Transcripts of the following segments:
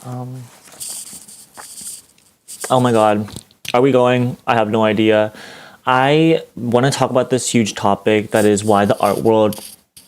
Oh my god. Are we going? I have no idea. I want to talk about this huge topic that is why the art world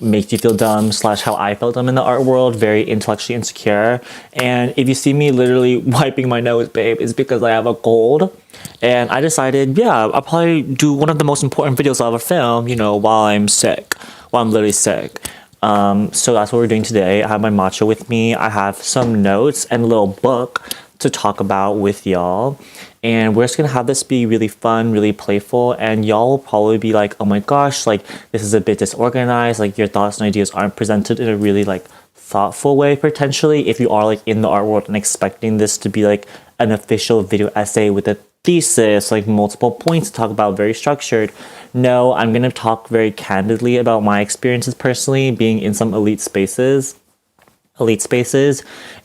makes you feel dumb, slash how I felt dumb in the art world, very intellectually insecure. And if you see me literally wiping my nose, babe, it's because I have a cold. And I decided, yeah, I'll probably do one of the most important videos I'll ever film, while I'm sick, while I'm literally sick. So that's what we're doing today. I have my matcha with me. I have some notes and a little book to talk about with y'all. And we're just gonna have this be really fun, really playful, and y'all will probably be like, oh my gosh, like this is a bit disorganized, like your thoughts and ideas aren't presented in a really like thoughtful way potentially if you are like in the art world and expecting this to be like an official video essay with a thesis, like multiple points to talk about, very structured. No, I'm gonna talk very candidly about my experiences personally being in some elite spaces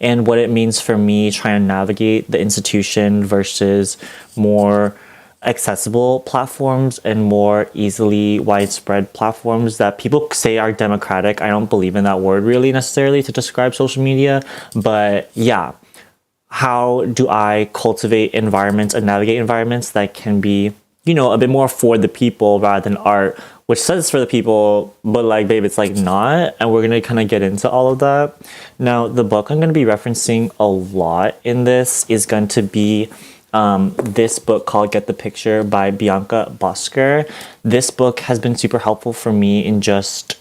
and what it means for me trying to navigate the institution versus more accessible platforms and more easily widespread platforms that people say are democratic. I don't believe in that word really necessarily to describe social media, but yeah, how do I cultivate environments and navigate environments that can be, a bit more for the people rather than art, which says for the people, but like, babe, it's like not. And we're going to kind of get into all of that. Now, the book I'm going to be referencing a lot in this is going to be this book called Get the Picture by Bianca Bosker. This book has been super helpful for me in just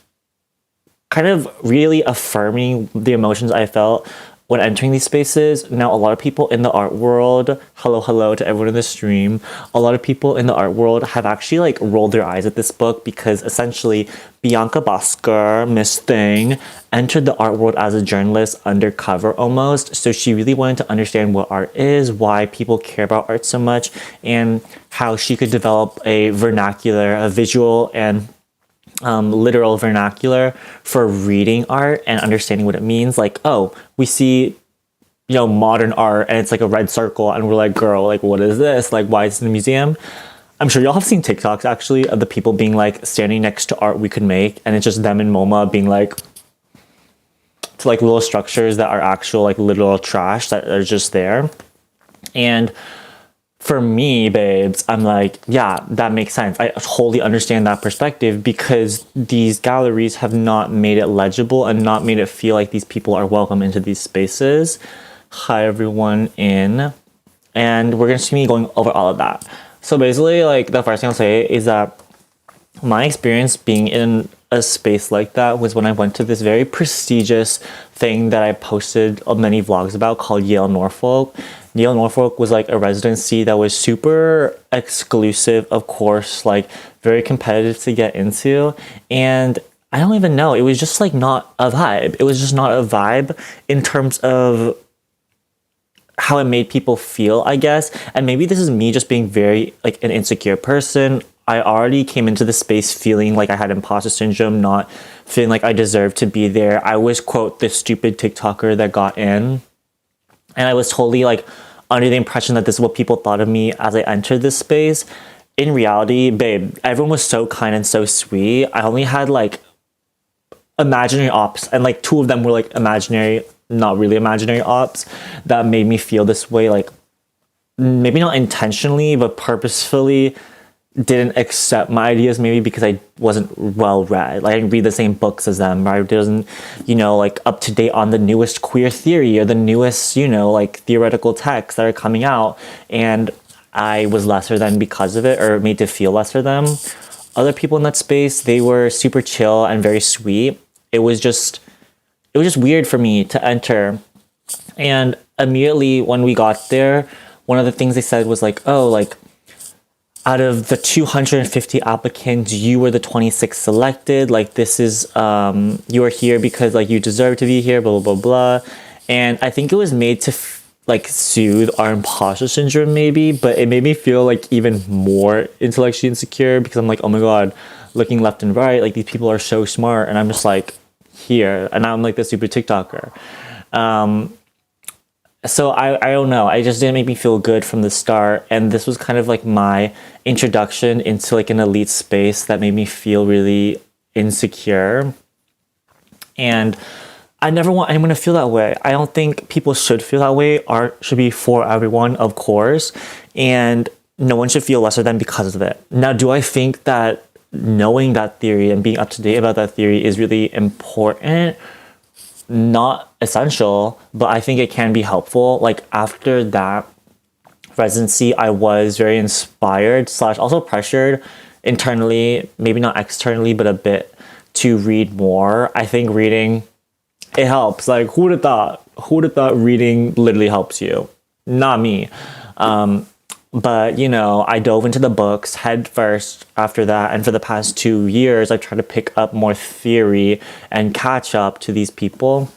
kind of really affirming the emotions I felt when entering these spaces. Now, a lot of people in the art world, hello to everyone in the stream, a lot of people in the art world have actually like rolled their eyes at this book because essentially Bianca Bosker, Miss Thing, entered the art world as a journalist undercover almost. So she really wanted to understand what art is, why people care about art so much, and how she could develop a vernacular, a visual and literal vernacular for reading art and understanding what it means. Like, oh, we see, modern art and it's like a red circle and we're like, girl, like, what is this? Like, why is it in a museum? I'm sure y'all have seen TikToks actually of the people being like standing next to art we could make, and it's just them and MoMA being like to like little structures that are actual like literal trash that are just there. And for me, babes, I'm like, yeah, that makes sense. I totally understand that perspective because these galleries have not made it legible and not made it feel like these people are welcome into these spaces. Hi, everyone in. And we're going to see me going over all of that. So basically, like, the first thing I'll say is that my experience being in a space like that was when I went to this very prestigious thing that I posted many vlogs about called Yale Norfolk. Yale Norfolk was like a residency that was super exclusive, of course, like very competitive to get into. And I don't even know, it was just like not a vibe. It was just not a vibe in terms of how it made people feel, I guess. And maybe this is me just being very like an insecure person. I already came into the space feeling like I had imposter syndrome, not feeling like I deserved to be there. I was, quote, the stupid TikToker that got in. And I was totally like under the impression that this is what people thought of me as I entered this space. In reality, babe, everyone was so kind and so sweet. I only had like imaginary ops, and like two of them were like imaginary, not really imaginary ops that made me feel this way, like maybe not intentionally, but purposefully didn't accept my ideas, maybe because I wasn't well read. Like I didn't read the same books as them. I wasn't, like up to date on the newest queer theory or the newest, like theoretical texts that are coming out. And I was lesser than because of it, or made to feel lesser than. Other people in that space, they were super chill and very sweet. It was just weird for me to enter. And immediately when we got there, one of the things they said was like, oh, like, out of the 250 applicants, you were the 26th selected. Like, this is, you are here because like you deserve to be here, blah, blah, blah, blah. And I think it was made to like soothe our imposter syndrome maybe, but it made me feel like even more intellectually insecure because I'm like, oh my God, looking left and right, like these people are so smart. And I'm just like here, and I'm like the super TikToker. So I don't know. I just didn't make me feel good from the start. And this was kind of like my introduction into like an elite space that made me feel really insecure. And I never want anyone to feel that way. I don't think people should feel that way. Art should be for everyone, of course, and no one should feel lesser than because of it. Now, do I think that knowing that theory and being up to date about that theory is really important? Not essential, but I think it can be helpful. Like after that residency, I was very inspired slash also pressured internally, maybe not externally, but a bit to read more. I think reading, it helps. Like who would have thought? Who would have thought reading literally helps you? Not me. But you know, I dove into the books head first after that, and for the past 2 years, I've tried to pick up more theory and catch up to these people.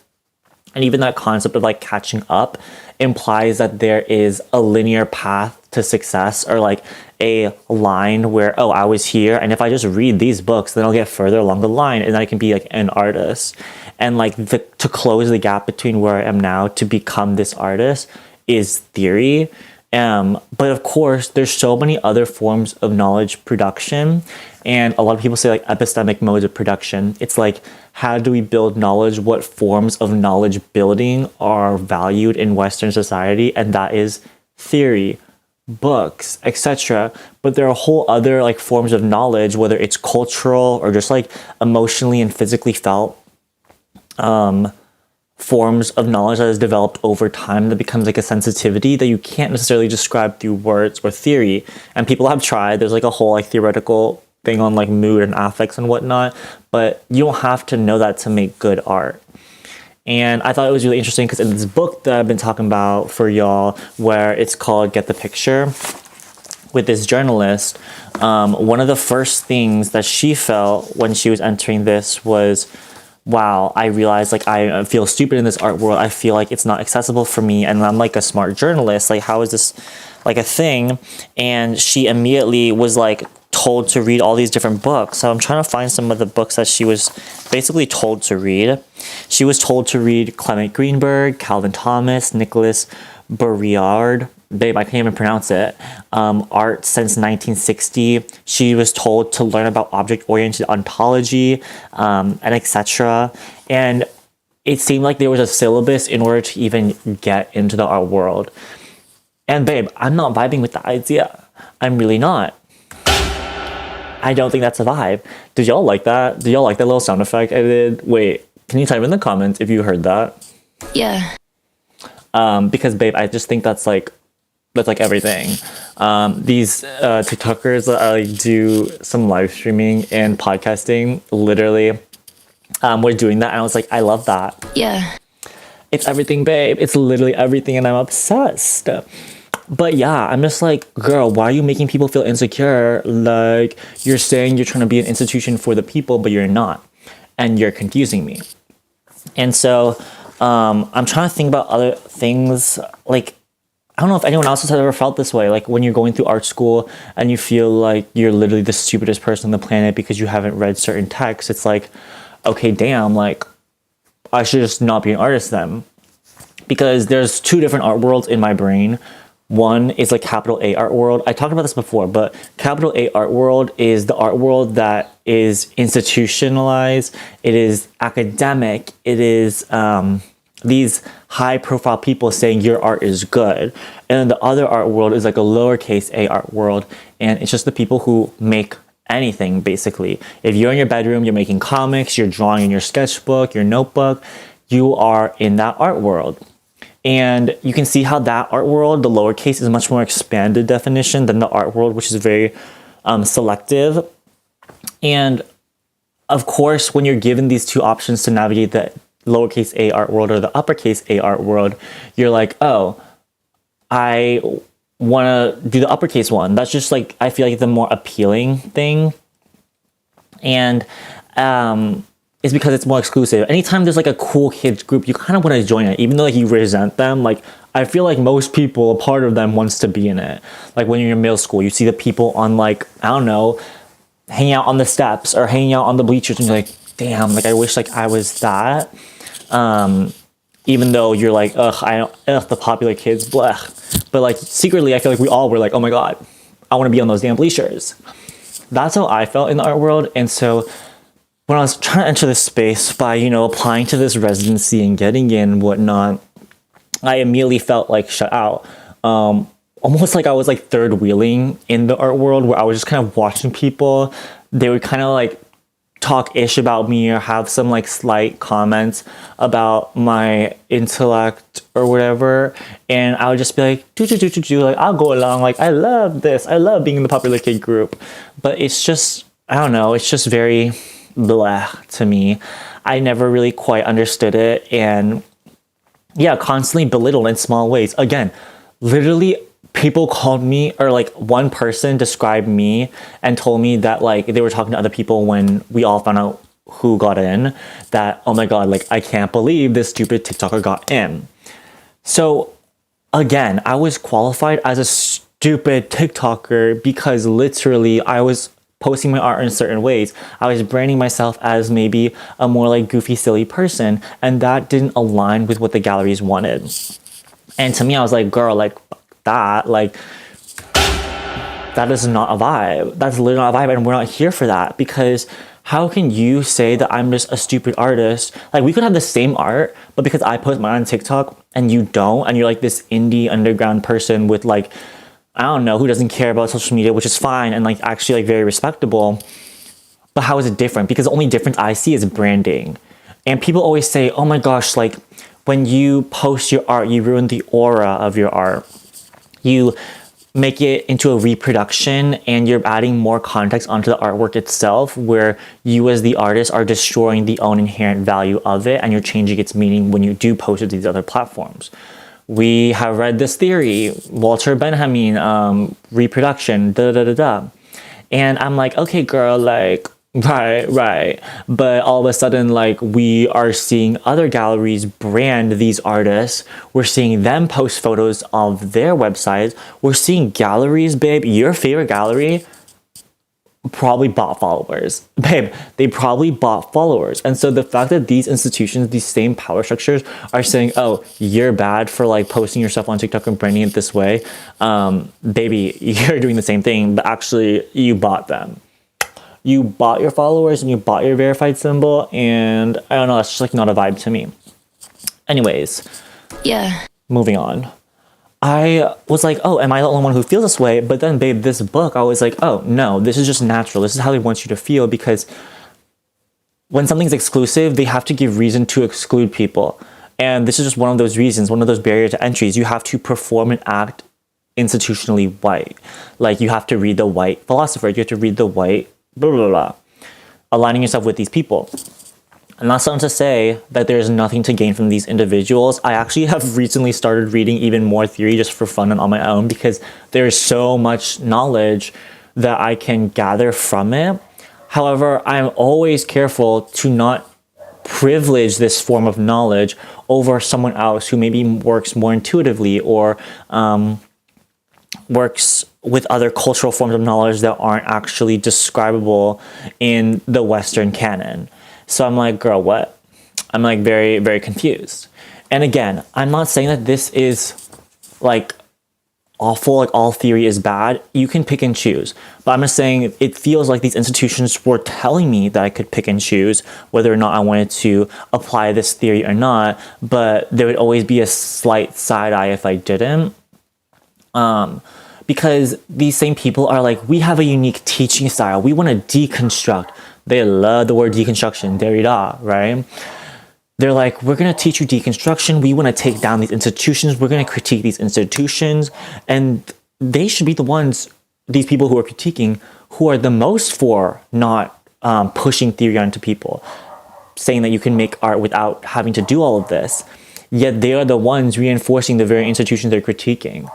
And even that concept of like catching up implies that there is a linear path to success, or like a line where, oh, I was here, and if I just read these books, then I'll get further along the line and I can be like an artist. And like to close the gap between where I am now to become this artist is theory. But of course, there's so many other forms of knowledge production. And a lot of people say like epistemic modes of production. It's like, how do we build knowledge? What forms of knowledge building are valued in Western society? And that is theory, books, etc. But there are whole other like forms of knowledge, whether it's cultural or just like emotionally and physically felt forms of knowledge that is developed over time that becomes like a sensitivity that you can't necessarily describe through words or theory. And people have tried. There's like a whole like theoretical thing on like mood and affects and whatnot, but you don't have to know that to make good art. And I thought it was really interesting because in this book that I've been talking about for y'all, where it's called Get the Picture, with this journalist, one of the first things that she felt when she was entering this was, wow, I realized like I feel stupid in this art world. I feel like it's not accessible for me, and I'm like a smart journalist. Like, how is this like a thing? And she immediately was like told to read all these different books. So I'm trying to find some of the books that she was basically told to read. She was told to read Clement Greenberg, Calvin Thomas, Nicholas Berriard. Babe, I can't even pronounce it. Art since 1960. She was told to learn about object-oriented ontology, and etc. And it seemed like there was a syllabus in order to even get into the art world. And babe, I'm not vibing with the idea. I'm really not. I don't think that's a vibe. Did y'all like that? Did y'all like that little sound effect I did? Wait, can you type in the comments if you heard that? Yeah. Because babe, I just think that's like everything. These TikTokers that like do some live streaming and podcasting literally were doing that, and I was like, I love that. Yeah. It's everything, babe. It's literally everything, and I'm obsessed. But yeah, I'm just like, girl, why are you making people feel insecure? Like, you're saying you're trying to be an institution for the people, but you're not. And you're confusing me. And so I'm trying to think about other things. Like, I don't know if anyone else has ever felt this way. Like when you're going through art school and you feel like you're literally the stupidest person on the planet because you haven't read certain texts. It's like, okay, damn, like I should just not be an artist then. Because there's two different art worlds in my brain. One is like capital A art world. I talked about this before, but capital A art world is the art world that is institutionalized. It is academic. It is these high profile people saying your art is good. And then the other art world is like a lowercase a art world. And it's just the people who make anything, basically. If you're in your bedroom, you're making comics, you're drawing in your sketchbook, your notebook, you are in that art world. And you can see how that art world, the lowercase, is a much more expanded definition than the art world, which is very selective. And of course, when you're given these two options to navigate the lowercase a art world or the uppercase a art world, you're like, oh, I want to do the uppercase one. That's just like, I feel like the more appealing thing. And it's because it's more exclusive. Anytime there's like a cool kids group, you kind of want to join it, even though like you resent them. Like I feel like most people, a part of them wants to be in it. Like when you're in middle school, you see the people on like, I don't know, hanging out on the steps or hanging out on the bleachers, and you're like, damn, like I wish like I was that. Even though you're like, the popular kids, blah. But like secretly, I feel like we all were like, oh my God, I want to be on those damn bleachers. That's how I felt in the art world. And so when I was trying to enter this space by, applying to this residency and getting in and whatnot, I immediately felt like shut out. Almost like I was like third wheeling in the art world, where I was just kind of watching people. They would kind of like talk ish about me or have some like slight comments about my intellect or whatever, and I would just be like do like I'll go along, like I love this, I love being in the popular kid group. But it's just, I don't know, it's just very blah to me. I never really quite understood it, and yeah, constantly belittled in small ways. Again, literally people called me, or like one person described me and told me that like they were talking to other people when we all found out who got in, that, oh my God, like I can't believe this stupid TikToker got in. So again, I was qualified as a stupid TikToker because literally I was posting my art in certain ways. I was branding myself as maybe a more like goofy, silly person, and that didn't align with what the galleries wanted. And to me, I was like, girl, like that, like that is not a vibe. That's literally not a vibe, and we're not here for that. Because how can you say that I'm just a stupid artist? Like, we could have the same art, but because I post mine on TikTok and you don't, and you're like this indie underground person with like, I don't know, who doesn't care about social media, which is fine and like actually like very respectable. But how is it different? Because the only difference I see is branding. And people always say, oh my gosh, like when you post your art, you ruin the aura of your art. You make it into a reproduction and you're adding more context onto the artwork itself, where you as the artist are destroying the own inherent value of it, and you're changing its meaning when you do post it to these other platforms. We have read this theory, Walter Benjamin, reproduction, da da da da. And I'm like, okay, girl, like, right. But all of a sudden, like, we are seeing other galleries brand these artists. We're seeing them post photos of their websites. We're seeing galleries, babe, your favorite gallery probably bought followers. Babe, they probably bought followers. And so the fact that these institutions, these same power structures are saying, oh, you're bad for like posting yourself on TikTok and branding it this way. Baby, you're doing the same thing, but actually you bought them. You bought your followers and you bought your verified symbol. And I don't know, that's just like not a vibe to me. Anyways. Yeah. Moving on. I was like, oh, am I the only one who feels this way? But then, babe, this book, I was like, oh, no, this is just natural. This is how they want you to feel, because when something's exclusive, they have to give reason to exclude people. And this is just one of those reasons, one of those barriers to entries. You have to perform and act institutionally white. Like, you have to read the white philosopher. You have to read the white blah, blah, blah, aligning yourself with these people. I'm not starting to say that there's nothing to gain from these individuals. I actually have recently started reading even more theory just for fun and on my own, because there is so much knowledge that I can gather from it. However, I'm always careful to not privilege this form of knowledge over someone else who maybe works more intuitively, or works with other cultural forms of knowledge that aren't actually describable in the Western canon. So I'm like, girl, what? I'm like very, very confused. And again, I'm not saying that this is like awful, like all theory is bad. You can pick and choose. But I'm just saying it feels like these institutions were telling me that I could pick and choose whether or not I wanted to apply this theory or not. But there would always be a slight side eye if I didn't. Because these same people are like, we have a unique teaching style. We want to deconstruct. They love the word deconstruction, Derrida, right? They're like, we're going to teach you deconstruction. We want to take down these institutions. We're going to critique these institutions. And they should be the ones, these people who are critiquing, who are the most for not pushing theory onto people, saying that you can make art without having to do all of this. Yet they are the ones reinforcing the very institutions they're critiquing.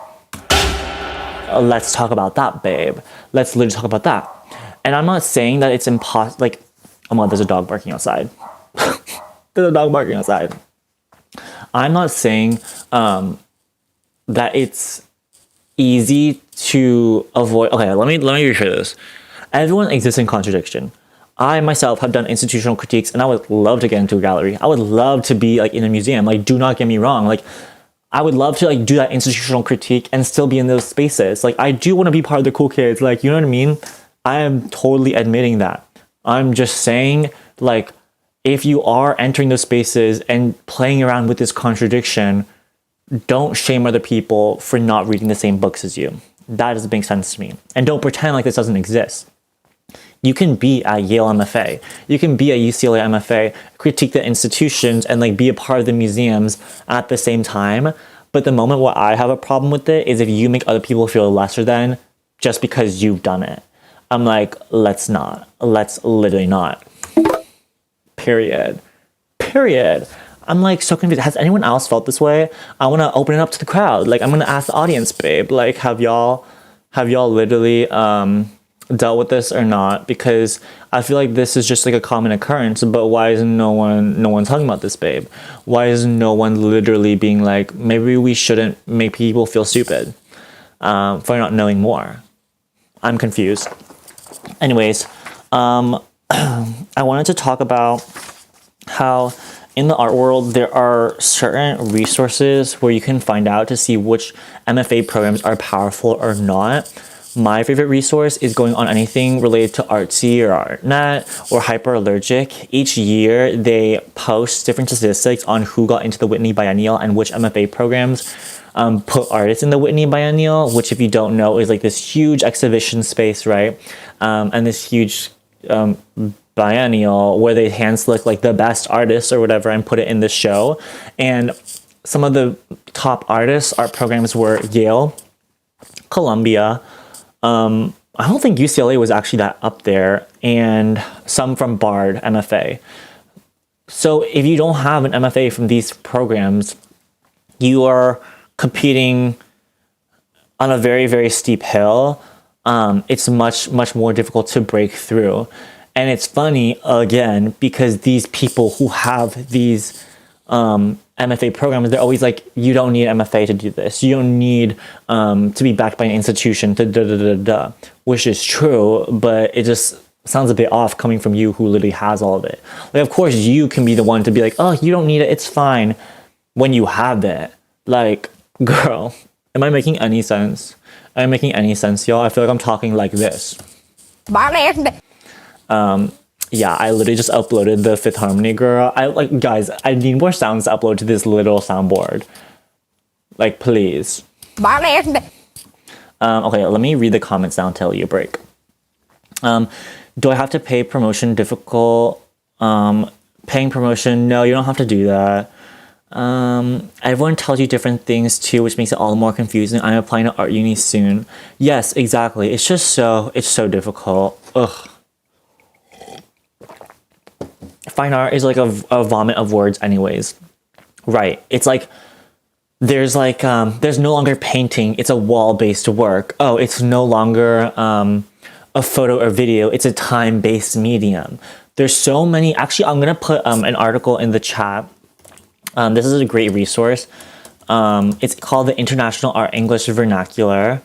Let's talk about that, babe. Let's literally talk about that. And I'm not saying that it's impossible. Like, oh my God, there's a dog barking outside. There's a dog barking outside. I'm not saying that it's easy to avoid. Okay, let me rephrase this. Everyone exists in contradiction. I myself have done institutional critiques, and I would love to get into a gallery. I would love to be like in a museum. Like, do not get me wrong. Like, I would love to like do that institutional critique and still be in those spaces. Like, I do want to be part of the cool kids. Like, you know what I mean? I am totally admitting that. I'm just saying Like, if you are entering those spaces and playing around with this contradiction, don't shame other people for not reading the same books as you. That doesn't make sense to me. And don't pretend like this doesn't exist. You can be at Yale MFA. You can be at UCLA MFA, critique the institutions, and like be a part of the museums at the same time. But the moment where I have a problem with it is if you make other people feel lesser than just because you've done it. I'm like, let's not. Let's literally not. Period. Period. I'm like so confused. Has anyone else felt this way? I want to open it up to the crowd. Like, I'm going to ask the audience, babe. Like, have y'all literally dealt with this or not? Because I feel like this is just like a common occurrence, but why is no one talking about this, babe? Why is no one literally being like, maybe we shouldn't make people feel stupid for not knowing more? I'm confused. Anyways, I wanted to talk about how in the art world, there are certain resources where you can find out to see which MFA programs are powerful or not. My favorite resource is going on anything related to Artsy or ArtNet or Hyperallergic. Each year, they post different statistics on who got into the Whitney Biennial and which MFA programs put artists in the Whitney Biennial, which, if you don't know, is like this huge exhibition space, right? And this huge biennial where they hand select like the best artists or whatever and put it in the show. And some of the top artists art programs were Yale, Columbia, I don't think UCLA was actually that up there, and some from Bard MFA. So if you don't have an MFA from these programs, you are competing on a very, very steep hill. It's much more difficult to break through. And it's funny, again, because these people who have these MFA programs, they're always like, you don't need MFA to do this. You don't need to be backed by an institution to which is true, but it just sounds a bit off coming from you who literally has all of it. Like, of course, you can be the one to be like, oh, you don't need it, it's fine, when you have it. Like, girl, am I making any sense? Am I making any sense, y'all? I feel like I'm talking like this. Yeah, I literally just uploaded the Fifth Harmony girl. Guys, I need more sounds to upload to this little soundboard. Like, please. Okay, let me read the comments now until you break. Do I have to pay promotion difficult? Paying promotion, no, you don't have to do that. Everyone tells you different things too, which makes it all the more confusing. I'm applying to art uni soon. Yes, exactly. It's so difficult. Ugh. Fine art is like a vomit of words anyways. Right. It's like, there's no longer painting. It's a wall-based work. Oh, it's no longer a photo or video. It's a time-based medium. There's so many. Actually, I'm going to put an article in the chat. This is a great resource. It's called the International Art English Vernacular.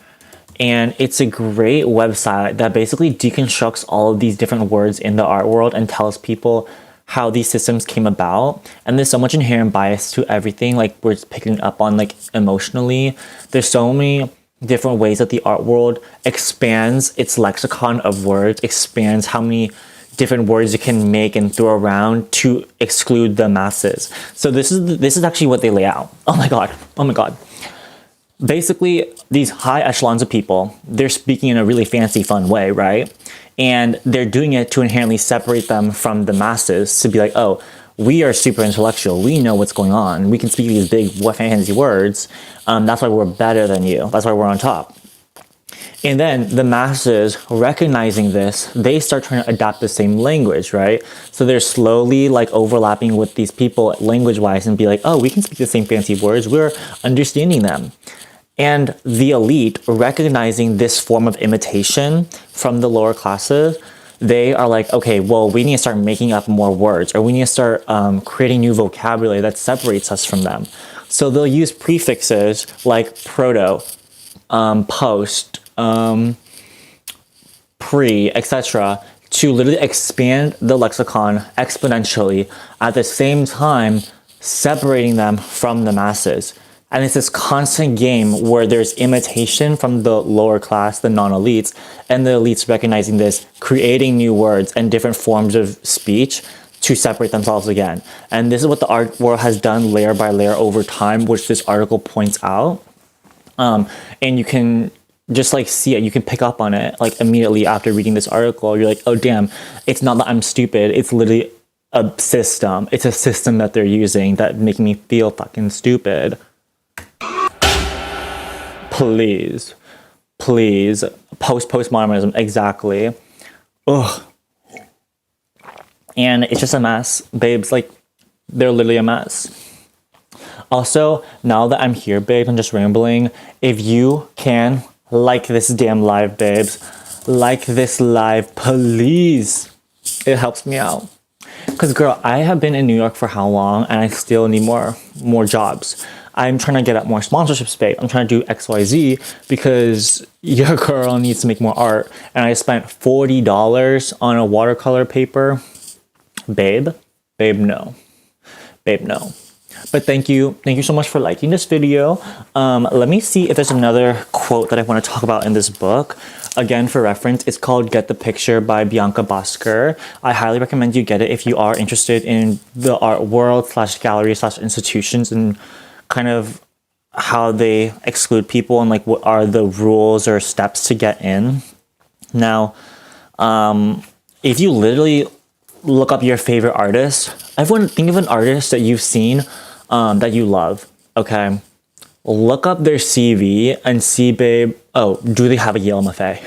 And it's a great website that basically deconstructs all of these different words in the art world and tells people how these systems came about. And there's so much inherent bias to everything, like we're picking up on, like, emotionally. There's so many different ways that the art world expands its lexicon of words, expands how many different words you can make and throw around to exclude the masses. So this is actually what they lay out. Oh my god. Basically, these high echelons of people, they're speaking in a really fancy, fun way, right? And they're doing it to inherently separate them from the masses, to be like, oh, we are super intellectual. We know what's going on. We can speak these big, fancy words. That's why we're better than you. That's why we're on top. And then the masses, recognizing this, they start trying to adapt the same language, right? So they're slowly like overlapping with these people language-wise and be like, oh, we can speak the same fancy words. We're understanding them. And the elite, recognizing this form of imitation from the lower classes, they are like, okay, well, we need to start making up more words, or we need to start creating new vocabulary that separates us from them. So they'll use prefixes like proto, post, pre, etc., to literally expand the lexicon exponentially, at the same time separating them from the masses. And it's this constant game where there's imitation from the lower class, the non-elites, and the elites recognizing this, creating new words and different forms of speech to separate themselves again. And this is what the art world has done layer by layer over time, which this article points out. And you can just like see it, you can pick up on it like immediately after reading this article. You're like, oh damn, it's not that I'm stupid, it's literally a system. It's a system that they're using that making me feel fucking stupid. Please, please, postmodernism, exactly. Ugh. And it's just a mess, babes. Like, they're literally a mess. Also, now that I'm here, babes, I'm just rambling. If you can, like this damn live, babes. Like this live, please. It helps me out. Because, girl, I have been in New York for how long, and I still need more jobs. I'm trying to get at more sponsorship space. I'm trying to do XYZ because your girl needs to make more art. And I spent $40 on a watercolor paper. Babe, no. Babe, no. But thank you so much for liking this video. Let me see if there's another quote that I want to talk about in this book. Again, for reference, it's called Get the Picture by Bianca Bosker. I highly recommend you get it if you are interested in the art world / gallery / institutions and kind of how they exclude people and like what are the rules or steps to get in. Now, if you literally look up your favorite artist, everyone think of an artist that you've seen that you love, okay? Look up their CV and see, babe, oh, do they have a Yale MFA?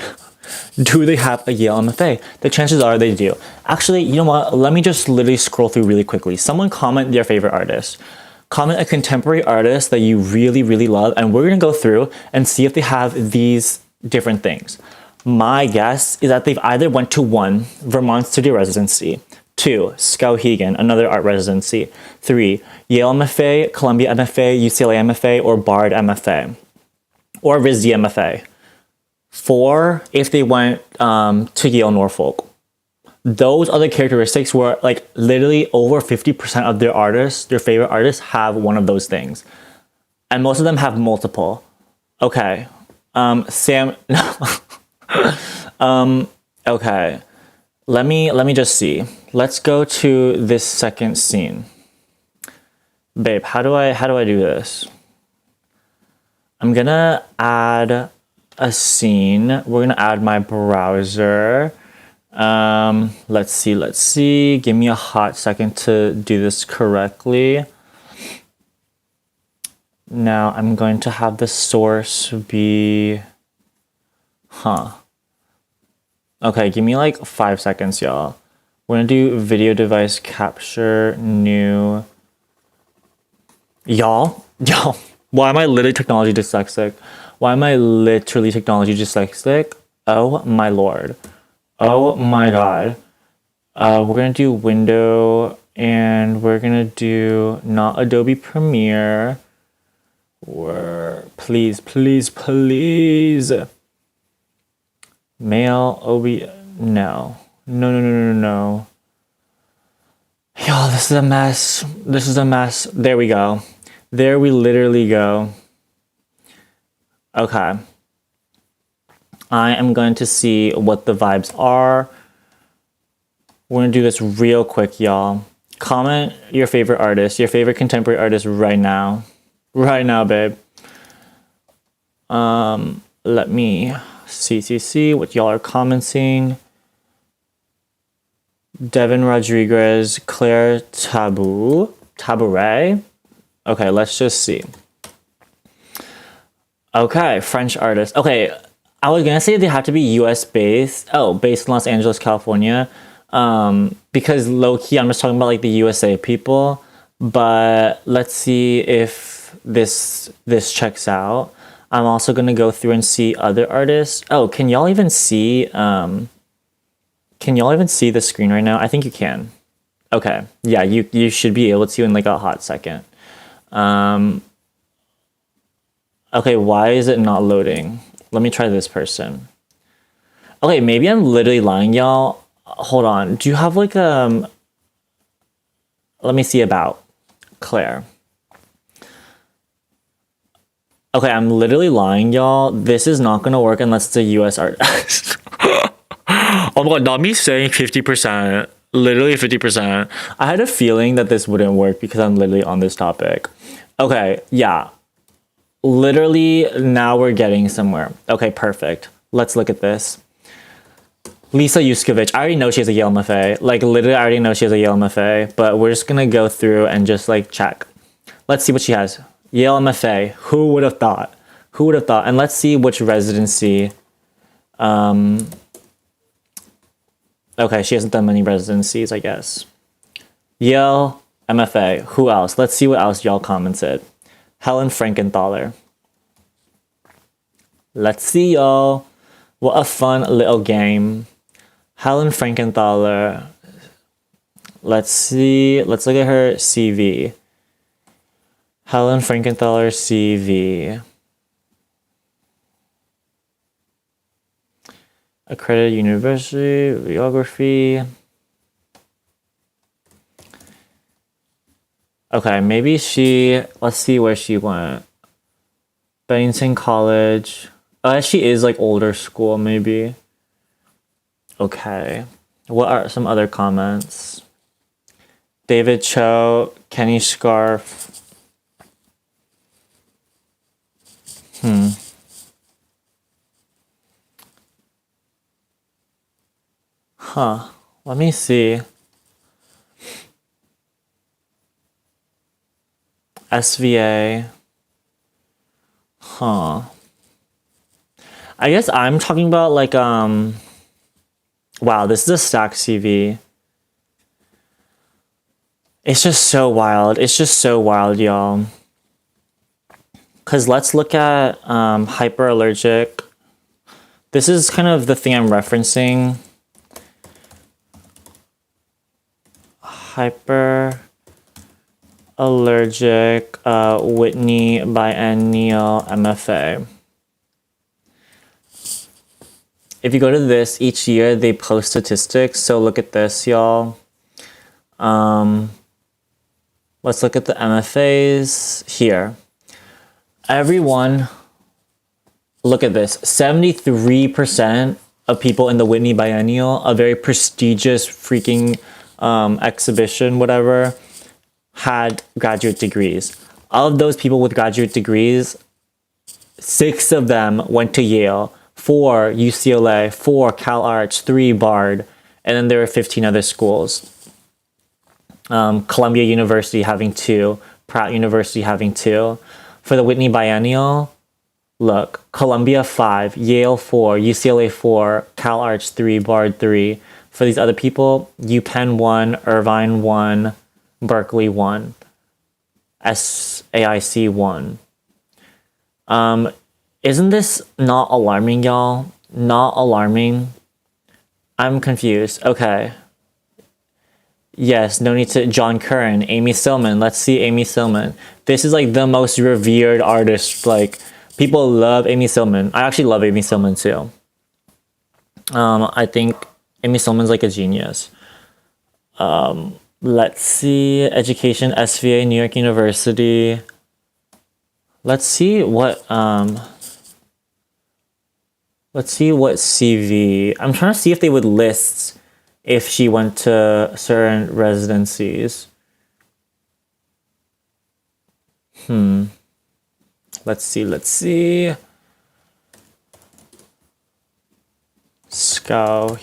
Do they have a Yale MFA? The chances are they do. Actually, you know what? Let me just literally scroll through really quickly. Someone comment their favorite artist. Comment a contemporary artist that you really, really love, and we're gonna go through and see if they have these different things. My guess is that they've either went to 1, Vermont Studio Residency, 2, Skowhegan, another art residency, 3, Yale MFA, Columbia MFA, UCLA MFA, or Bard MFA, or RISD MFA. 4, if they went to Yale Norfolk. Those other characteristics were like literally over 50% of their artists, their favorite artists, have one of those things. And most of them have multiple. Okay. Sam, okay. Let me just see. Let's go to this second scene. Babe, how do I do this? I'm gonna add a scene. We're gonna add my browser. Let's see. Give me a hot second to do this correctly. Now I'm going to have the source be, okay, give me like 5 seconds, y'all. We're gonna do video device capture, new. Y'all, why am I literally technology dyslexic? Oh my lord. Oh my god. We're gonna do window and we're gonna do not Adobe Premiere. Please. Mail, OB, no. Y'all, this is a mess. There we go. There we literally go. Okay. I am going to see what the vibes are. We're gonna do this real quick, y'all. Comment your favorite artist, your favorite contemporary artist right now. Right now, babe. Let me see what y'all are commenting. Devin Rodriguez, Claire Tabouret. Okay, let's just see. Okay, French artist. Okay, I was gonna say they have to be US based. Oh, based in Los Angeles, California. Because low key, I'm just talking about like the USA people. But let's see if this checks out. I'm also gonna go through and see other artists. Oh, can y'all even see the screen right now? I think you can. Okay, yeah, you should be able to in like a hot second. Okay, why is it not loading? Let me try this person. Okay, maybe I'm literally lying, y'all. Hold on. Do you have like let me see about Claire. Okay, I'm literally lying, y'all. This is not gonna work unless it's a US artist. Oh my god, not me saying 50%. Literally 50%. I had a feeling that this wouldn't work because I'm literally on this topic. Okay, yeah. Literally, now we're getting somewhere. Okay, perfect. Let's look at this. Lisa Yuskevich. I already know she has a Yale MFA. Like, literally, I already know she has a Yale MFA, but we're just gonna go through and just like check. Let's see what she has. Yale MFA. Who would have thought? Who would have thought? And let's see which residency. Okay, she hasn't done many residencies, I guess. Yale MFA. Who else? Let's see what else y'all commented. Helen Frankenthaler. Let's see, y'all. What a fun little game. Helen Frankenthaler. Let's see. Let's look at her CV. Helen Frankenthaler CV. Accredited University, Geography. Okay, maybe let's see where she went. Bennington College. She is like older school, maybe. Okay. What are some other comments? David Cho, Kenny Scarf. Let me see. SVA. I guess I'm talking about like wow, this is a stack CV. It's just so wild. It's just so wild, y'all. Cause let's look at hyperallergic. This is kind of the thing I'm referencing. Hyperallergic Whitney Biennial MFA. If you go to this, each year they post statistics. So look at this, y'all. Let's look at the MFAs here. Everyone, look at this. 73% of people in the Whitney Biennial, a very prestigious freaking exhibition, whatever, had graduate degrees. Of those people with graduate degrees, 6 of them went to Yale, 4 UCLA, 4 Cal Arts, 3 Bard, and then there were 15 other schools. Columbia University having 2, Pratt University having 2. For the Whitney Biennial, look, Columbia 5, Yale 4, UCLA 4, Cal Arts 3, Bard 3. For these other people, UPenn 1, Irvine 1, Berkeley 1, SAIC 1. Isn't this not alarming, y'all? Not alarming? I'm confused. Okay. Yes, no need to. John Curran, Amy Sillman. Let's see Amy Sillman. This is like the most revered artist. Like, people love Amy Sillman. I actually love Amy Sillman too. I think Amy Sillman's like a genius. Let's see. Education, SVA, New York University. Let's see what CV. I'm trying to see if they would list if she went to certain residencies. Let's see. Skowhegan.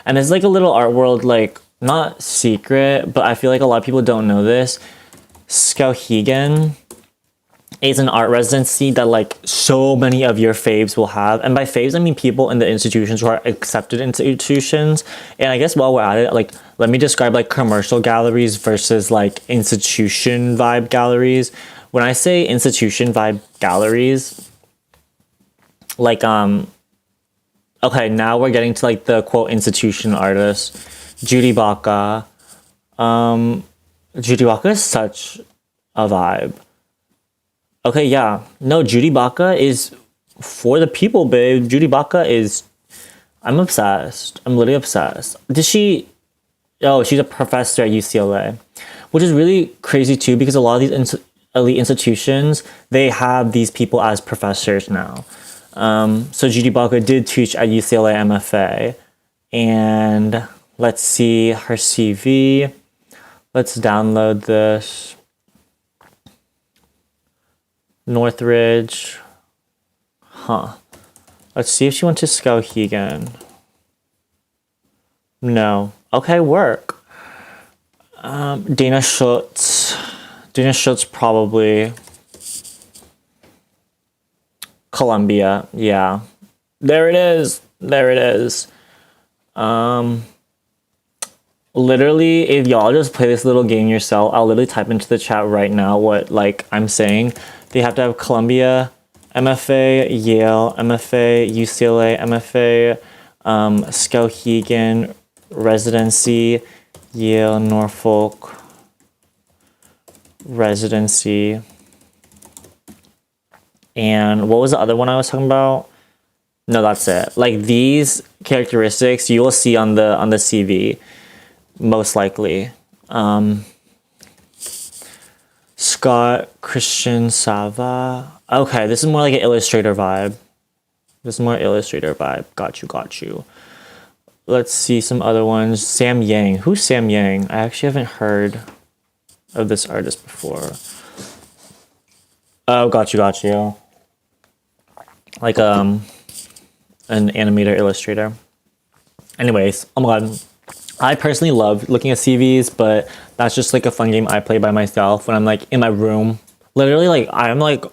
And it's like a little art world, like, not secret, but I feel like a lot of people don't know this. Skowhegan is an art residency that like so many of your faves will have. And by faves, I mean people in the institutions who are accepted institutions. And I guess while we're at it, like, let me describe like commercial galleries versus like institution vibe galleries. When I say institution vibe galleries, like, okay, now we're getting to like the quote institution artists. Judy Baca. Judy Baca is such a vibe. Okay, yeah. No, Judy Baca is for the people, babe. Judy Baca is... I'm obsessed. I'm literally obsessed. Oh, she's a professor at UCLA. Which is really crazy, too, because a lot of these elite institutions, they have these people as professors now. So Judy Baca did teach at UCLA MFA. And Let's see her CV. Let's download this. Northridge. Huh. Let's see if she went to Skowhegan. No. Okay, work. Dana Schutz. Dana Schutz probably. Columbia. Yeah. There it is. There it is. Literally, if y'all just play this little game yourself, I'll literally type into the chat right now what like I'm saying. They have to have Columbia, MFA, Yale, MFA, UCLA, MFA, Skowhegan, residency, Yale, Norfolk, residency. And what was the other one I was talking about? No, that's it. Like these characteristics you will see on the CV, most likely. Scott Christian Sava. Okay, this is more like an Illustrator vibe. This is more Illustrator vibe. Got you, got you. Let's see some other ones. Sam Yang. Who's Sam Yang? I actually haven't heard of this artist before. Oh, got you, got you. Like an animator illustrator. Anyways, oh my god. I personally love looking at CVs, but that's just like a fun game I play by myself when I'm like in my room. Literally, like I'm like,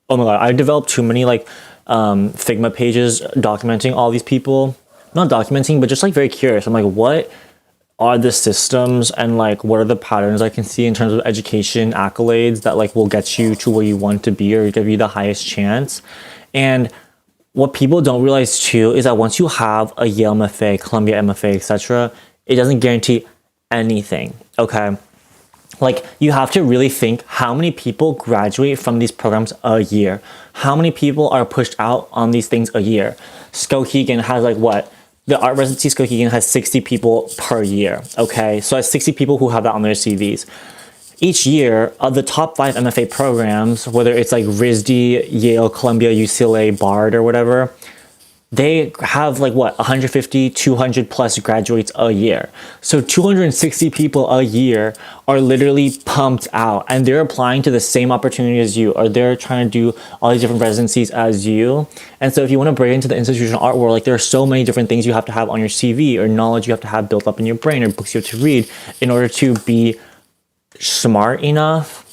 oh my god, I developed too many like Figma pages documenting all these people. Not documenting, but just like very curious. I'm like, what are the systems and like what are the patterns I can see in terms of education accolades that like will get you to where you want to be or give you the highest chance. And what people don't realize too is that once you have a Yale MFA, Columbia MFA, etc., it doesn't guarantee anything. Okay, like you have to really think how many people graduate from these programs a year. How many people are pushed out on these things a year? Skowhegan has like what? The art residency Skowhegan has 60 people per year. Okay, so that's 60 people who have that on their CVs. Each year, of the top 5 MFA programs, whether it's like RISD, Yale, Columbia, UCLA, BARD, or whatever, they have like what, 150, 200 plus graduates a year. So 260 people a year are literally pumped out and they're applying to the same opportunity as you, or they're trying to do all these different residencies as you. And so if you want to break into the institutional art world, like there are so many different things you have to have on your CV or knowledge you have to have built up in your brain or books you have to read in order to be smart enough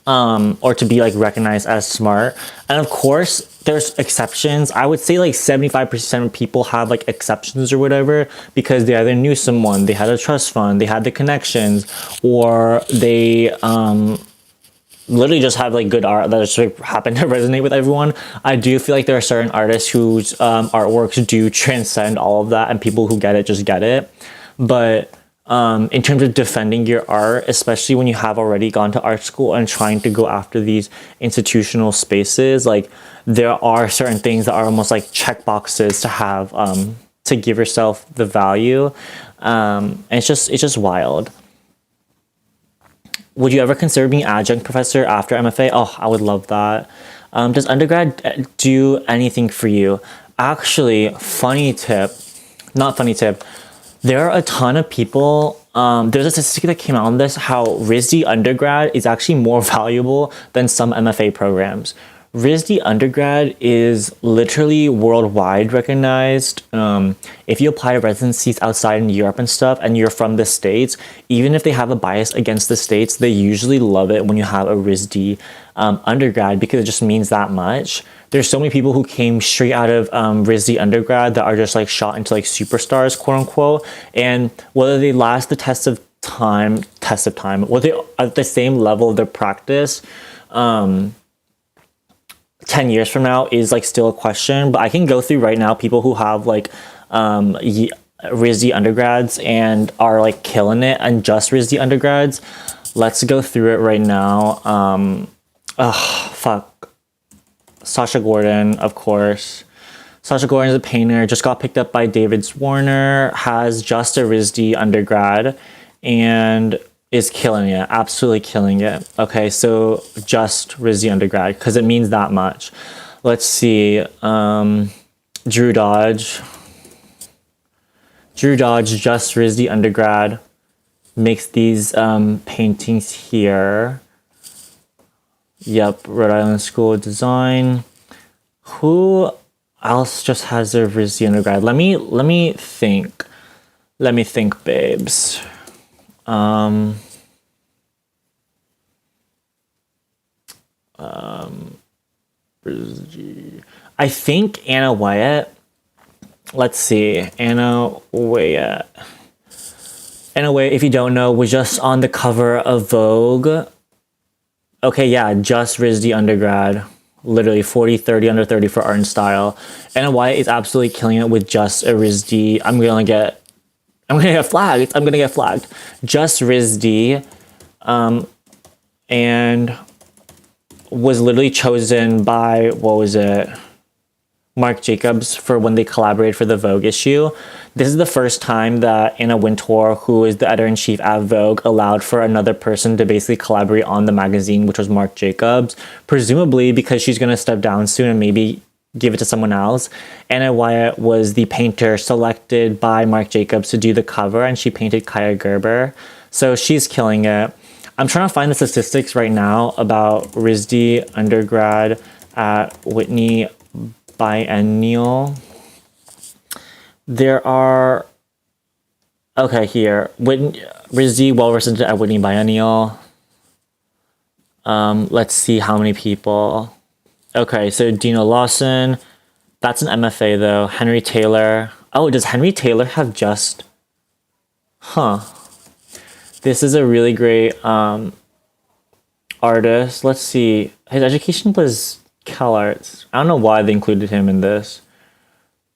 or to be like recognized as smart. And of course there's exceptions. I would say like 75% of people have like exceptions or whatever because they either knew someone, they had a trust fund, they had the connections, or they literally just have like good art that just like happen to resonate with everyone. I do feel like there are certain artists whose artworks do transcend all of that and people who get it just get it. But in terms of defending your art, especially when you have already gone to art school and trying to go after these institutional spaces, like there are certain things that are almost like check boxes to have to give yourself the value. And it's just wild. Would you ever consider being adjunct professor after MFA? Oh, I would love that. Does undergrad do anything for you? Actually, not funny tip. There are a ton of people, there's a statistic that came out on this, how RISD undergrad is actually more valuable than some MFA programs. RISD undergrad is literally worldwide recognized. If you apply to residencies outside in Europe and stuff and you're from the States, even if they have a bias against the States, they usually love it when you have a RISD undergrad because it just means that much. There's so many people who came straight out of RISD undergrad that are just like shot into like superstars, quote unquote. And whether they last the test of time, whether they at the same level of their practice, 10 years from now is like still a question. But I can go through right now people who have like RISD undergrads and are like killing it, and just RISD undergrads. Let's go through it right now. Sasha Gordon, of course. Sasha Gordon is a painter, just got picked up by David Warner, has just a RISD undergrad, and is killing it, absolutely killing it. Okay, so just RISD undergrad, because it means that much. Let's see, Drew Dodge. Drew Dodge, just RISD undergrad, makes these paintings here. Yep, Rhode Island School of Design. Who else just has their RISD undergrad? Let me think. Let me think, babes. I think Anna Wyatt. Let's see. Anna Wyatt. Anna Wyatt, if you don't know, was just on the cover of Vogue. Okay, yeah, just RISD undergrad. Literally 40, 30, under 30 for art and style. Anna Wyatt is absolutely killing it with just a RISD. I'm gonna get flagged. Just RISD. And was literally chosen by, what was it? Marc Jacobs for when they collaborated for the Vogue issue. This is the first time that Anna Wintour, who is the editor-in-chief at Vogue, allowed for another person to basically collaborate on the magazine, which was Marc Jacobs, presumably because she's going to step down soon and maybe give it to someone else. Anna Wyatt was the painter selected by Marc Jacobs to do the cover, and she painted Kaya Gerber. So she's killing it. I'm trying to find the statistics right now about RISD undergrad at Whitney Biennial. There are, okay, here, RISD well represented at Whitney Biennial. Let's see how many people. Okay, so Dina Lawson, that's an MFA though. Henry Taylor. Oh, does Henry Taylor have just, This is a really great artist. Let's see, his education was CalArts. I don't know why they included him in this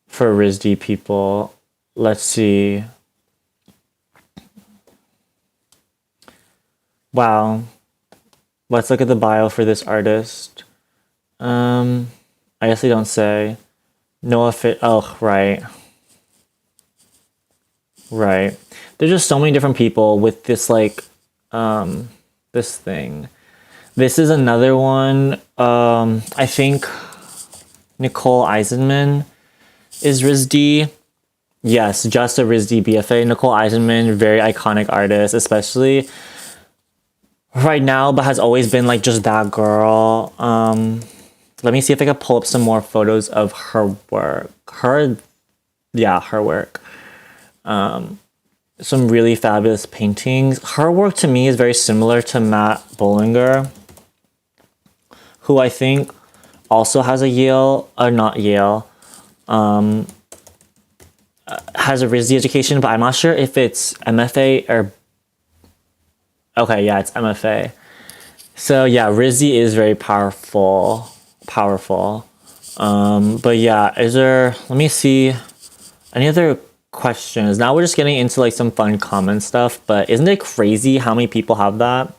for RISD people. Let's see. Wow. Let's look at the bio for this artist. I guess they don't say. Noah Fit. Oh, right. Right. There's just so many different people with this, like, this thing. This is another one. I think Nicole Eisenman is RISD. Yes, just a RISD BFA. Nicole Eisenman, very iconic artist, especially right now, but has always been like just that girl. Let me see if I can pull up some more photos of her work. Her work. Some really fabulous paintings. Her work to me is very similar to Matt Bollinger, who I think also has a Yale, or not Yale, has a RISD education, but I'm not sure if it's MFA or, okay, yeah, it's MFA. So yeah, RISD is very powerful. But yeah, let me see, any other questions? Now we're just getting into like some fun comment stuff, but isn't it crazy how many people have that?